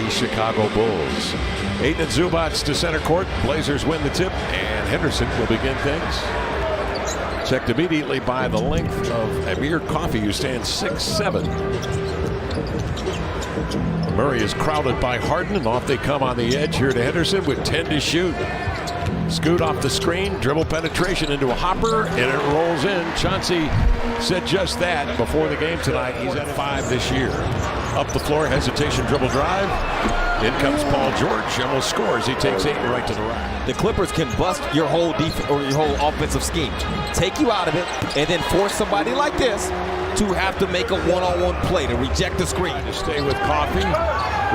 the Chicago Bulls. Ayton and Zubac to center court. Blazers win the tip, and Henderson will begin things. Checked immediately by the length of Amir Coffey, who stands 6'7". Murray is crowded by Harden, and off they come on the edge here to Henderson with 10 to shoot. Scoot off the screen, dribble penetration into a hopper, and it rolls in. Chauncey said just that before the game tonight. He's at 5 this year. Up the floor, hesitation, dribble drive. In comes Paul George, almost scores. He takes Ayton right to the rack. The Clippers can bust your whole defense or your whole offensive scheme, take you out of it, and then force somebody like this to have to make a one-on-one play to reject the screen. To stay with Coffey,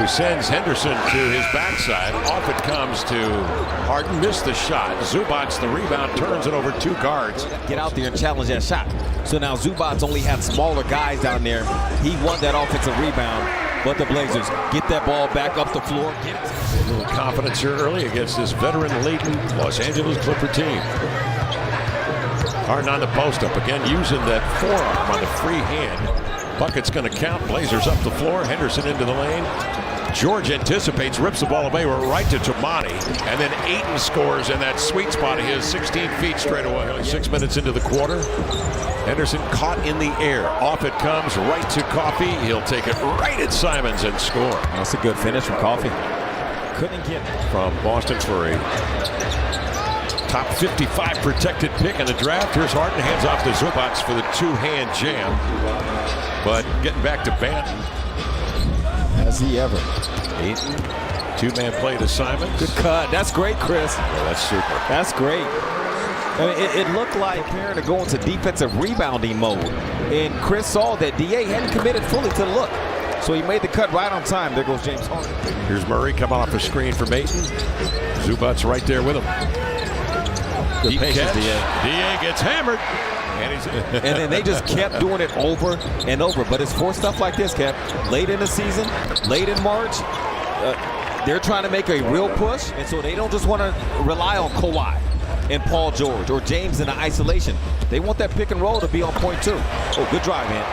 who sends Henderson to his backside. Off it comes to Harden, missed the shot. Zubac the rebound, turns it over 2 guards. Get out there and challenge that shot. So now Zubac only had smaller guys down there. He won that offensive rebound, but the Blazers get that ball back up the floor. A little confidence here early against this veteran-laden Los Angeles Clipper team. Harden on the post-up, again using that forearm on the free hand. Bucket's going to count. Blazers up the floor. Henderson into the lane. George anticipates, rips the ball away. We're right to Tamani. And then Ayton scores in that sweet spot of his, 16 feet straight away. Only 6 minutes into the quarter. Henderson caught in the air. Off it comes, right to Coffey. He'll take it right at Simons and score. That's a good finish from Coffey. Couldn't get from Boston for a top 55 protected pick in the draft. Here's Harden, hands off to Zubac for the 2-hand jam. But getting back to Banton. Has he ever? Ayton, 2-man play to Simons. Good cut. That's great, Chris. Yeah, that's super. That's great. I mean, it looked like preparing to go into defensive rebounding mode. And Chris saw that DA hadn't committed fully to the look. So he made the cut right on time. There goes James Harden. Here's Murray coming off a screen from Ayton. Zubac right there with him. Good patience, DA gets hammered. And then they just kept doing it over and over. But it's for stuff like this, Kev. Late in the season, late in March, they're trying to make a real push. And so they don't just want to rely on Kawhi and Paul George or James in the isolation. They want that pick and roll to be on point too. Oh, good drive, man.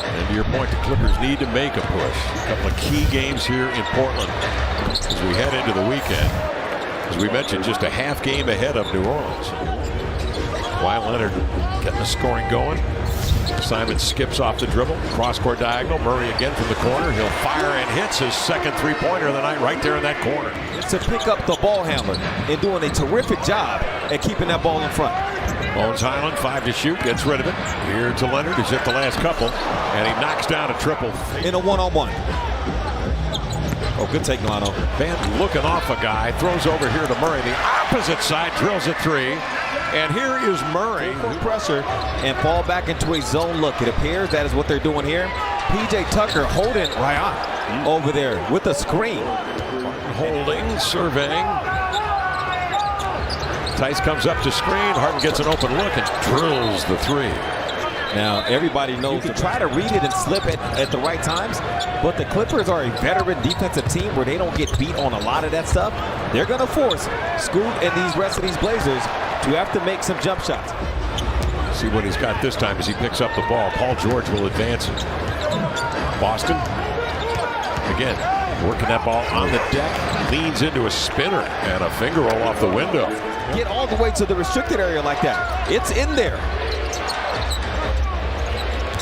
And to your point, the Clippers need to make a push. A couple of key games here in Portland as we head into the weekend. As we mentioned, just a half game ahead of New Orleans. Kawhi Leonard getting the scoring going. Simon skips off the dribble, cross-court diagonal. Murray again from the corner. He'll fire and hits his second three-pointer of the night right there in that corner. To pick up the ball handler and doing a terrific job at keeping that ball in front. Bones Highland, 5 to shoot, gets rid of it. Here to Leonard, who's hit the last couple, and he knocks down a triple. In a one-on-one. Oh, good take, Milano. Van looking off a guy, throws over here to Murray. The opposite side, drills a 3. And here is Murray. Pressure and fall back into a zone look. It appears that is what they're doing here. PJ Tucker holding Ryan over there with a screen. Holding, surveying. Tice comes up to screen. Harden gets an open look and drills the 3. Now, everybody knows you can try to read it and slip it at the right times, but the Clippers are a veteran defensive team where they don't get beat on a lot of that stuff. They're going to force Scoot and these rest of these Blazers to have to make some jump shots. See what he's got this time as he picks up the ball. Paul George will advance it. Boston, again, working that ball on the deck, leans into a spinner and a finger roll off the window. Get all the way to the restricted area like that. It's in there.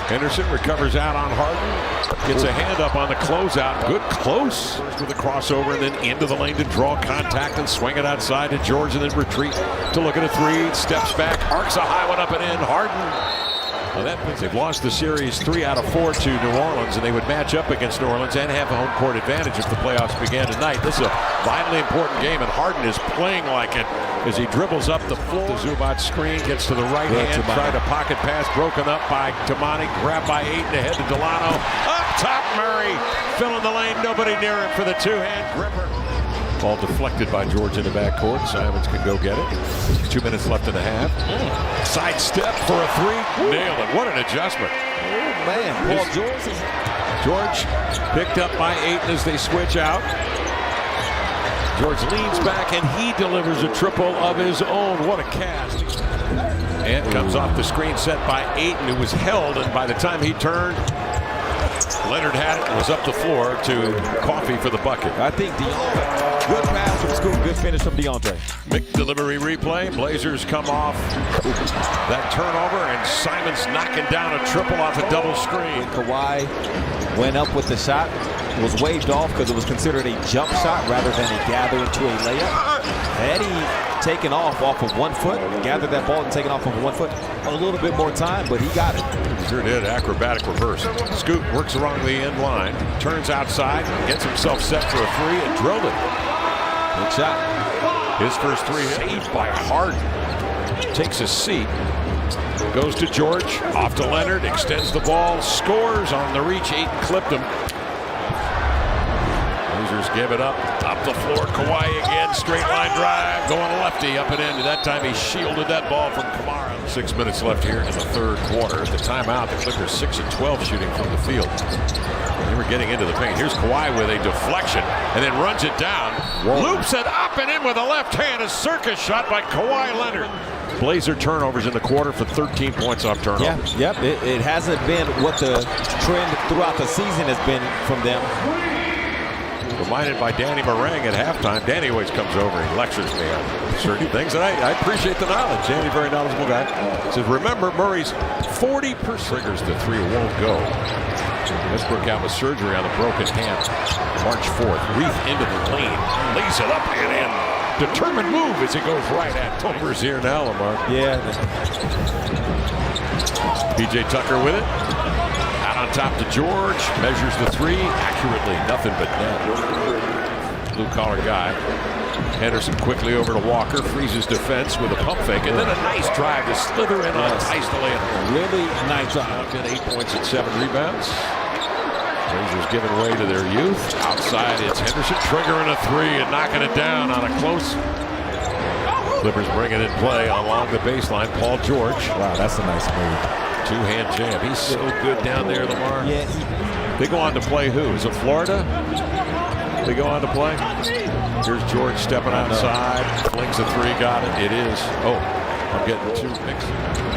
Henderson recovers out on Harden. Gets a hand up on the closeout. Good close with a crossover and then into the lane to draw contact and swing it outside to George and then retreat to look at a 3. Steps back, arcs a high one up and in. Harden. Well, they've lost the series 3 out of 4 to New Orleans, and they would match up against New Orleans and have a home court advantage if the playoffs began tonight. This is a vitally important game, and Harden is playing like it as he dribbles up the floor. The Zubac screen gets to the right hand, tried a pocket pass, broken up by Tamani, grabbed by Ayton ahead to Delano. Up top, Murray filling the lane, nobody near him for the 2-hand gripper. Ball deflected by George in the backcourt. Simons can go get it. 2 minutes left in the half. Side step for a 3. Nailed it. What an adjustment. Oh, man. Paul George picked up by Ayton as they switch out. George leans back and he delivers a triple of his own. What a cast. And comes off the screen set by Ayton, who was held, and by the time he turned, Leonard had it, was up the floor to Coffee for the bucket. I think DeAndre, good pass from Scoop, good finish from DeAndre. McDelivery replay. Blazers come off that turnover, and Simon's knocking down a triple off a double screen. Kawhi went up with the shot, was waved off because it was considered a jump shot rather than a gather into a layup. Had he taken off of 1 foot, gathered that ball and taken off of 1 foot, a little bit more time, but he got it. Sure did. Acrobatic reverse. Scoop works along the end line, turns outside, gets himself set for a three, and drilled it. Good shot. His first three saved by Harden. Takes a seat. Goes to George. Off to Leonard. Extends the ball. Scores on the reach. Ayton clipped him. Blazers give it up. Up the floor. Kawhi again. Straight line drive. Going lefty up and in. That time he shielded that ball from Kamara. 6 minutes left here in the third quarter. At the timeout, the Clippers 6 of 12 shooting from the field. They were getting into the paint. Here's Kawhi with a deflection and then runs it down. Whoa. Loops it up and in with a left hand. A circus shot by Kawhi Leonard. Blazer turnovers in the quarter for 13 points off turnovers. Yeah, yep. It hasn't been what the trend throughout the season has been from them. Reminded by Danny Meringue at halftime. Danny always comes over and lectures me on certain things, and I appreciate the knowledge. Danny, very knowledgeable guy. Says, remember, Murray's 40% triggers the three won't go. Westbrook out with surgery on the broken hand. March 4th. Reef into the lane. Lays it up and in. Determined move as he goes right at Tolber's here now, Lamar. Yeah. PJ Tucker with it. Out on top to George. Measures the three accurately. Nothing but net. Blue collar guy. Henderson quickly over to Walker. Freezes defense with a pump fake. And then a nice drive to slither in on ice to lay it. Really nice job. 8 points and 7 rebounds. Blazers giving way to their youth. Outside, it's Henderson triggering a three and knocking it down on a close. Clippers bring it in play along the baseline. Paul George. Wow, that's a nice move. Two-hand jam. He's so good down there, Lamar. Yeah. They go on to play who? Is it Florida? They go on to play? Here's George stepping outside. Flings a three. Got it. It is. Oh, I'm getting too mixed.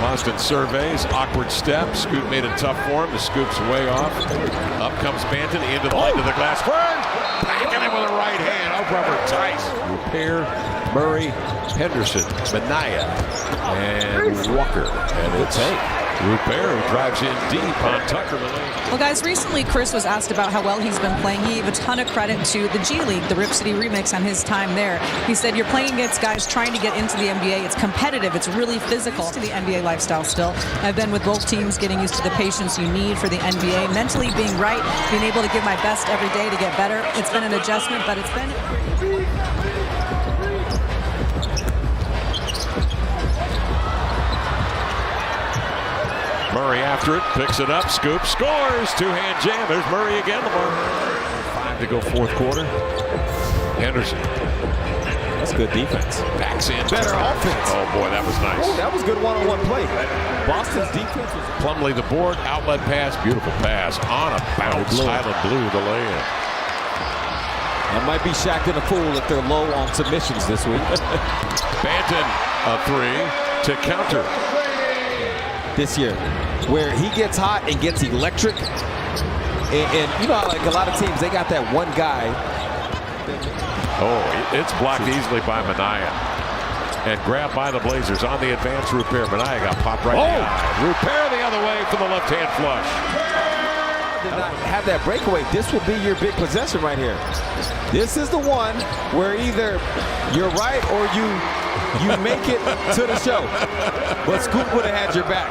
Boston surveys. Awkward step. Scoop made it tough for him. The Scoop's way off. Up comes Banton into the light of the glass. Backing him with a right hand. Oh, rubber tight. Repair, Murray, Henderson, Minaya, and Walker. And it's Rupert who drives in deep on Tucker. Well, guys, recently Chris was asked about how well he's been playing. He gave a ton of credit to the G League, the Rip City Remix, and his time there. He said, you're playing against guys trying to get into the NBA. It's competitive. It's really physical. To the NBA lifestyle still. I've been with both teams, getting used to the patience you need for the NBA. Mentally being right, being able to give my best every day to get better. It's been an adjustment, but it's been... Murray after it, picks it up, Scoop, scores, two-hand jam. There's Murray again, Lamar. 5 to go fourth quarter. Henderson. That's good defense. Backs in. Better offense. Oh, boy, that was nice. Oh, that was good one-on-one play. Boston's defense was... Plumlee the board, outlet pass, beautiful pass. On a bounce, Highland Blue the lay-in. That might be Shaq and a fool if they're low on submissions this week. Banton, a three to counter. This year, where he gets hot and gets electric, and you know, like a lot of teams, they got that one guy. Oh, it's blocked easily by Minaya, and grabbed by the Blazers on the advance. Rupert Minaya got popped right in the eye. Rupert the other way for the left-hand flush. Did not have that breakaway. This will be your big possession right here. This is the one where either you're right or you make it to the show. But Scoop would have had your back.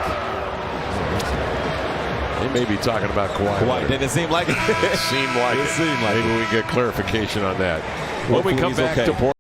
They may be talking about Kawhi. Didn't it seem like it? It seemed like it. It seemed like Maybe we can get clarification on that. When we come back to Portland.